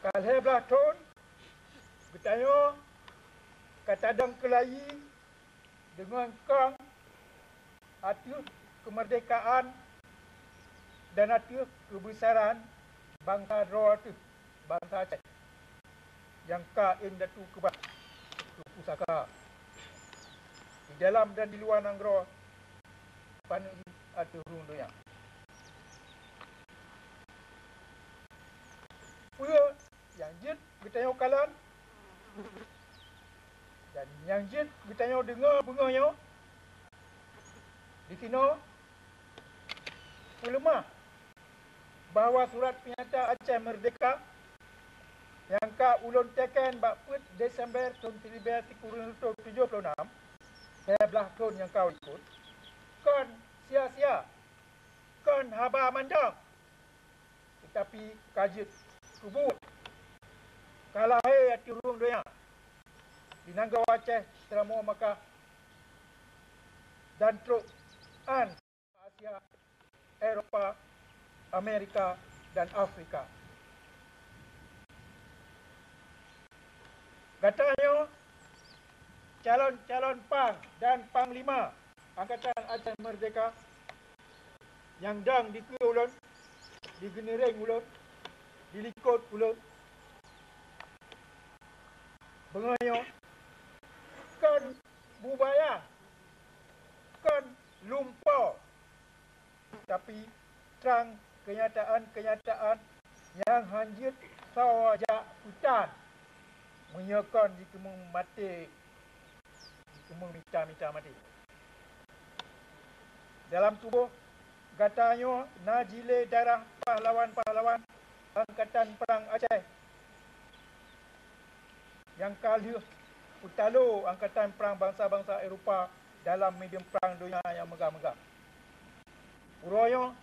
Kalau belah tahun, bertanya kata dang kelayi dengan kang hati kemerdekaan dan hati kebesaran bangsa Dro tu, bangsa Aceh yang kain datu kebah ke pusaka di dalam dan di luar Nanggro pan atau rung doyang. Puya yang jit bertanya kalan dan yang jit bertanya dengar bunganya di sini ulama bahawa surat pernyataan Aceh Merdeka yang ka ulun teken bakput Desember tahun 1976 belah tahun yang kau ikut kan sia-sia kan haba mandang tetapi kajit kubur kalah hati urung doya di Nanggau Aceh Selama Makkah dan truk an Asia, Eropah, Amerika dan Afrika. Katanya calon-calon Pang dan Panglima Angkatan Aceh Merdeka yang dang dikue ulun, digeniring ulun, dilikut ulun, bengayo kan bubaya, kan lumpur, tapi terang kenyataan-kenyataan yang hanjit sawajak hutan menyekan jika mati, jika minta mati. Dalam tubuh katanya najile darah pahlawan-pahlawan Angkatan Perang Aceh yang kali utalo Angkatan Perang bangsa-bangsa Eropah dalam medium perang dunia yang megah-megah. Uroyo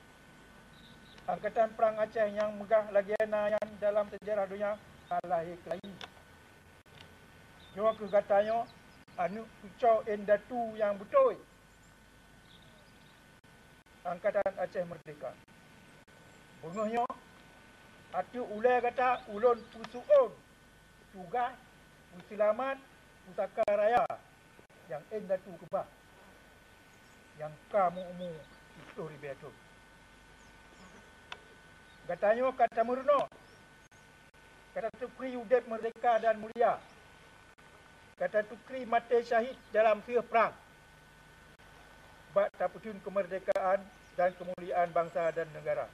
Angkatan Perang Aceh yang megah lagi yang dalam sejarah dunia kalah kelai. Jua ke katanya anu ucau endatu yang betul Angkatan Aceh Merdeka. Bungahnya hati ulai kata ulun pusuun tugas puselamat pusaka raya yang endatu kebah yang kamu itu ribetu. Katanya kata murno kata tukri udep merdeka dan mulia. Kata tukri mati syahid dalam siah perang. Bak taputun kemerdekaan dan kemuliaan bangsa dan negara.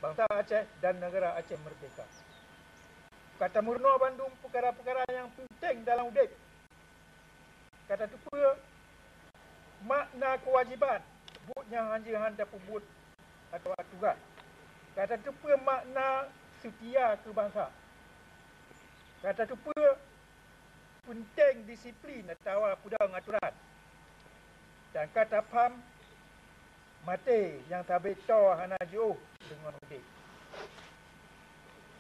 Bangsa Aceh dan negara Aceh merdeka. Kata murno Bandung perkara-perkara yang penting dalam udip. Kata tukri makna kewajiban butnya hanjihan dapat but atau tugas. Kata tukri makna setia ke bangsa. Kata tukri penting disiplin atau pudang aturan. Dan kata pam mati yang tabit to hana jauh dengan udik.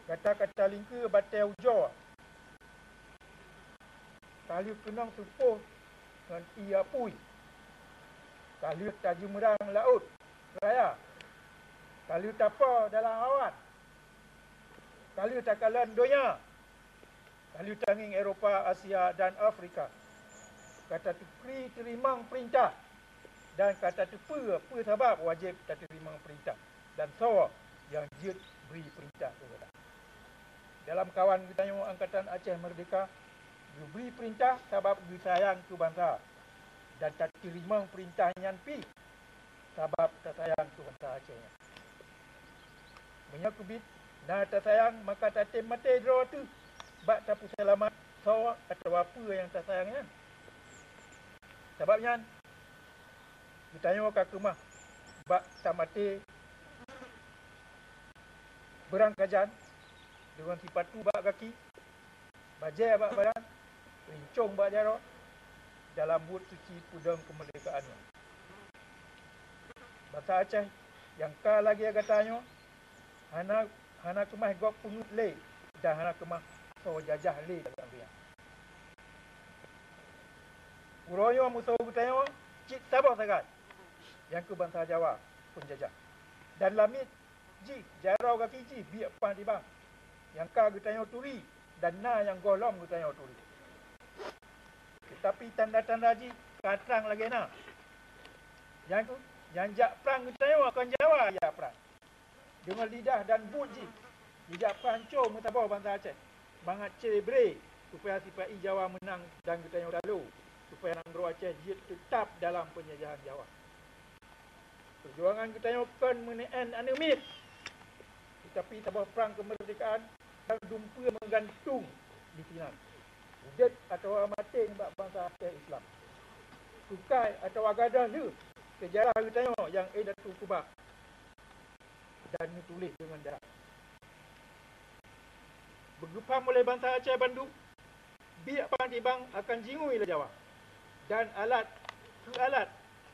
Kata-kata lingka batai ujo. Kali kenang supuh dengan ia pui. Kali tajumerang laut raya. Kali tapa dalam awan. Kali takalan donya. Kali tanging Eropah, Asia dan Afrika. Kata tukri terimang perintah. Dan kata tupa sebab wajib tak terima perintah. Dan sawa yang jid beri perintah kepada. Dalam kawan kita Angkatan Aceh Merdeka, beri perintah sebab disayang ke bangsa. Dan tak terima perintah yang pi sebab tak sayang ke bangsa Aceh. Banyak kubit, nah tak sayang maka tak mati draw tu. Bak tapu selamat sawa atau apa yang tak sayangnya. Sebabnya ditanya ke kemah bak tak mati berangkajan dengan sipatu bak kaki bajai bak badan rincung bak jarak dalam but suci pudang kemerdekaan. Bangsa Aceh yang ka lagi katanya hana kemah gok pungut le dan hana kemah so jajah le dalam dia. Uroyo musuh katanya cik sabah sangat yang ke bangsa Jawa pun jajah. Dan lamit ji jarau kaki ji biak pan di bang. yang ka getanyo turi dan na yang golom getanyo turi. Tetapi tanda-tanda ji katrang lagi na. Yang tu, yang jak perang getanyo akan Jawa ya perang. Dengan lidah dan buji. Lidah peranco mutabah bangsa Aceh. Bangat cebre supaya sipai Jawa menang dan getanyo lalu. Supaya Nanggro Aceh dia tetap dalam penjajahan Jawa. Perjuangan getanyo kan meneen anemit. Tetapi tabah perang kemerdekaan dan dumpa menggantung di Pinang. Udet atau mati bak bangsa Aceh Islam. Tukai atau agadah le sejarah getanyo yang Datu Kubah. Dan ditulis dengan darah. Bergepam oleh bangsa Aceh Bandung, biak Pantibang akan jingui le Jawa. Dan alat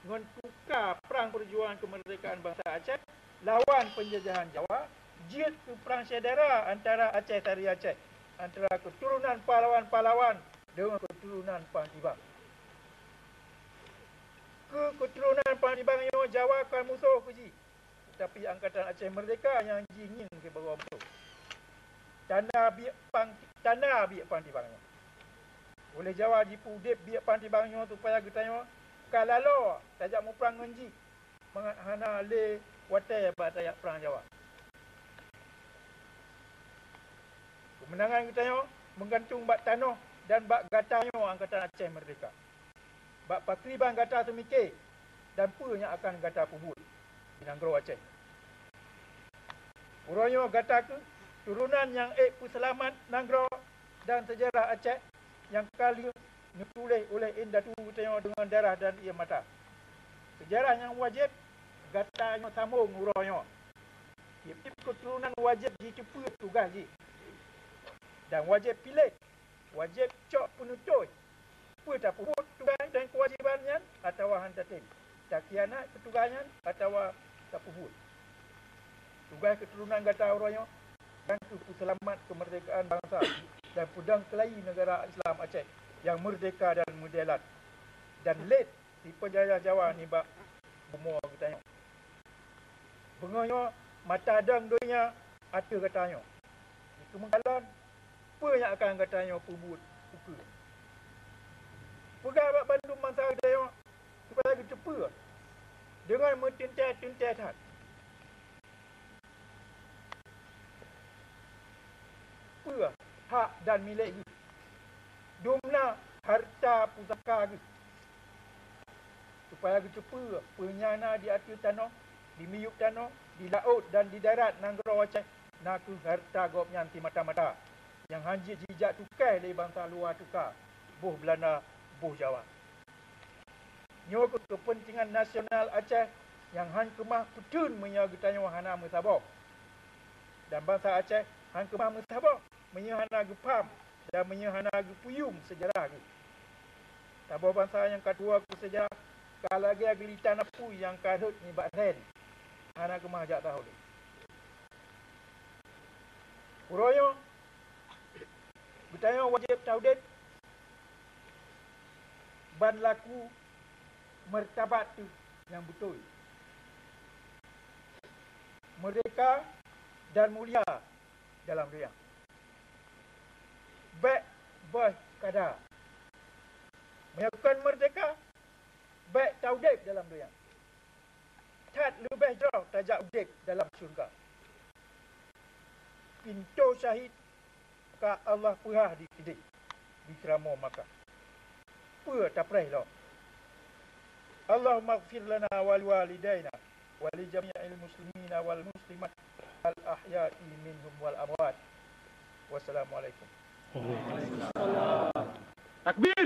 dengan tukar perang perjuangan kemerdekaan bangsa Aceh lawan penjajahan Jawa, jid ke perang saudara antara Aceh Sari Aceh, antara keturunan pahlawan-pahlawan dengan keturunan Pantibang. Keturunan Pantibang yang Jawa akan musuh ke ji. Tapi Angkatan Aceh Merdeka yang ingin ke bawah musuh. Tanah biak Pantibangnya. Oleh Jawa jipu dip biak Pantibangnya supaya getanyo kalalo tajak mu perang ngenji. Mangat hana le watai batayak perang Jawa. Kemenangan getanyo menggantung bak tanah dan bak gatanyo Angkatan Aceh Merdeka. Bak pakribang gata semikir dan punya akan gata pubut di Nanggro Aceh. Uronyo gata ke turunan yang puselamat Nanggro dan sejarah Aceh yang kali ditulis oleh Datu Getanyo dengan darah dan air mata. Sejarah yang wajib gatanya sambung uronyo. Tiap-tiap keturunan wajib dicepu tugas ji. Dan wajib pilih, wajib cok penutup. Tak puput tugas dan kewajibannya atau hantatin. Tak kianat petugasnya atau tak puput. Tugas keturunan gata uronyo dan selamat kemerdekaan bangsa dan pedang kelahi negara Islam Aceh yang merdeka dan moderat dan late di penjajah Jawa ni bak bumur getanyo. Bengonyo mata dang donya ata getanyo. Kemungkinan apa yang akan getanyo pubut uka. Pegang bak Bandung mangsa getanyo supaya getepa dengan mentintai-tintai hat. Hak dan milik gitu. Dumna harta pusaka gitu. Supaya gitu penyana di atas tanah, di miyuk tanah, di laut dan di darat Nanggro Aceh naku harta gop nyanti mata-mata yang hanjit jijak tukai dari bangsa luar tukar buh Belanda, buh Jawa. Nyo kepentingan nasional Aceh yang han kemah petun menyia getanyo hana mesabok. Dan bangsa Aceh han kemah mesabok menyihana gepam dan menyihana gepuyum sejarah gitu. Tabah bangsa yang kedua ku sejarah kalagi agilitan apu yang kadut ni bakren. Hana kemah jak tahu ni. Uroyo getanyo wajib taudit ban laku martabat tu yang betul. Merdeka dan mulia dalam riang. Baik boh kada menyaksikan merdeka baik taudib dalam dunia. Tat lebih jauh tajak udib dalam syurga. Pintu syahid ka Allah perah di kidik di kerama maka. Pua tak perih lah. Allahumma ighfir lana wal walidaina wa li jami'il muslimina wal muslimat al ahya'i minhum wal amwat. Wassalamualaikum. Takbir.